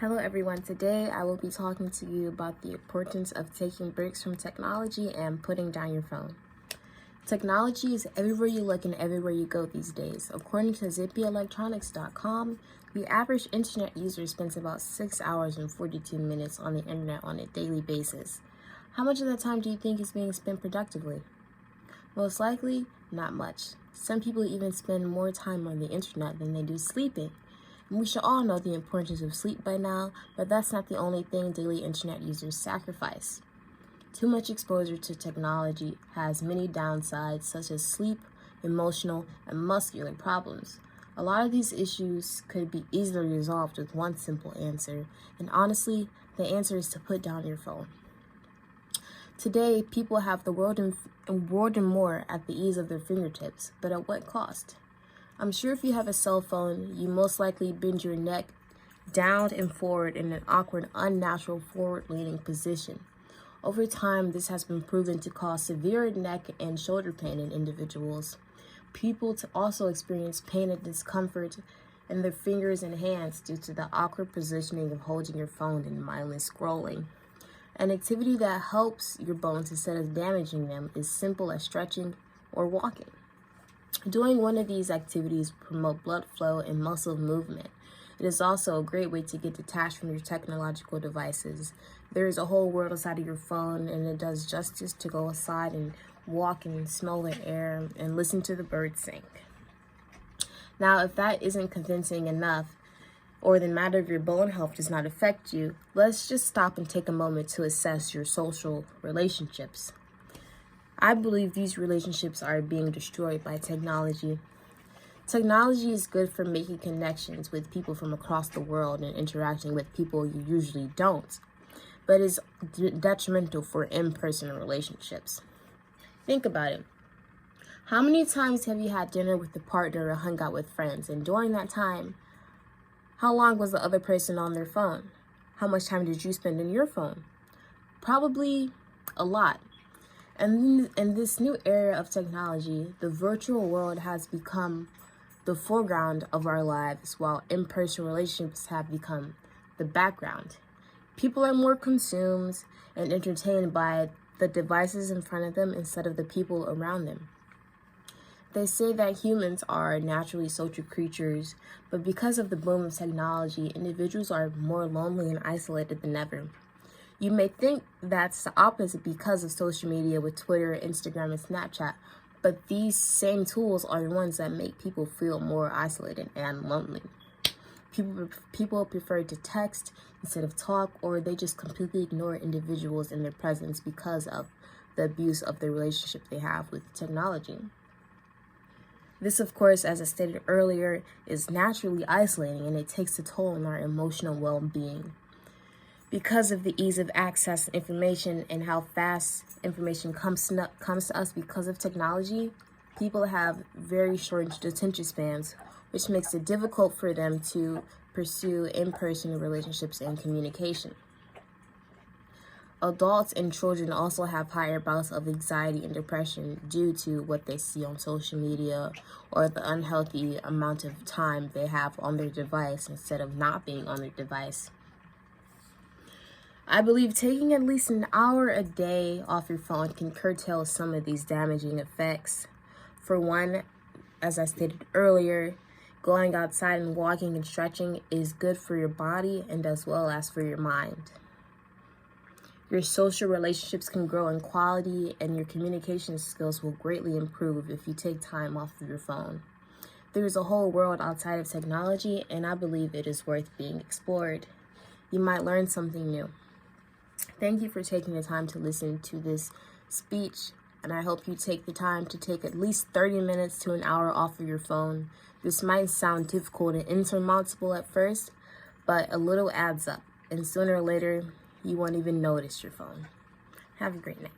Hello everyone, today I will be talking to you about the importance of taking breaks from technology and putting down your phone. Technology is everywhere you look and everywhere you go these days. According to zippyelectronics.com, the average internet user spends about 6 hours and 42 minutes on the internet on a daily basis. How much of that time do you think is being spent productively? Most likely, not much. Some people even spend more time on the internet than they do sleeping. We should all know the importance of sleep by now, but that's not the only thing daily internet users sacrifice. Too much exposure to technology has many downsides, such as sleep, emotional, and muscular problems. A lot of these issues could be easily resolved with one simple answer, and honestly, the answer is to put down your phone. Today, people have the world and more at the ease of their fingertips, but at what cost? I'm sure if you have a cell phone, you most likely bend your neck down and forward in an awkward, unnatural forward-leaning position. Over time, this has been proven to cause severe neck and shoulder pain in individuals. People also experience pain and discomfort in their fingers and hands due to the awkward positioning of holding your phone and mindless scrolling. An activity that helps your bones instead of damaging them is simple as stretching or walking. Doing one of these activities promotes blood flow and muscle movement. It is also a great way to get detached from your technological devices. There is a whole world outside of your phone, and it does justice to go outside and walk and smell the air and listen to the birds sing. Now, if that isn't convincing enough, or the matter of your bone health does not affect you, let's just stop and take a moment to assess your social relationships. I believe these relationships are being destroyed by technology. Technology is good for making connections with people from across the world and interacting with people you usually don't, but is detrimental for in-person relationships. Think about it. How many times have you had dinner with a partner or hung out with friends, and during that time, how long was the other person on their phone? How much time did you spend in your phone? Probably a lot. And in this new era of technology, the virtual world has become the foreground of our lives, while in-person relationships have become the background. People are more consumed and entertained by the devices in front of them instead of the people around them. They say that humans are naturally social creatures, but because of the boom of technology, individuals are more lonely and isolated than ever. You may think that's the opposite because of social media with Twitter, Instagram, and Snapchat, but these same tools are the ones that make people feel more isolated and lonely. People prefer to text instead of talk, or they just completely ignore individuals in their presence because of the abuse of the relationship they have with technology. This, of course, as I stated earlier, is naturally isolating, and it takes a toll on our emotional well-being. Because of the ease of access to information and how fast information comes to us because of technology, people have very short attention spans, which makes it difficult for them to pursue in-person relationships and communication. Adults and children also have higher bouts of anxiety and depression due to what they see on social media or the unhealthy amount of time they have on their device instead of not being on their device. I believe taking at least an hour a day off your phone can curtail some of these damaging effects. For one, as I stated earlier, going outside and walking and stretching is good for your body and as well as for your mind. Your social relationships can grow in quality, and your communication skills will greatly improve if you take time off of your phone. There is a whole world outside of technology, and I believe it is worth being explored. You might learn something new. Thank you for taking the time to listen to this speech, and I hope you take the time to take at least 30 minutes to an hour off of your phone. This might sound difficult and insurmountable at first, but a little adds up, and sooner or later, you won't even notice your phone. Have a great night.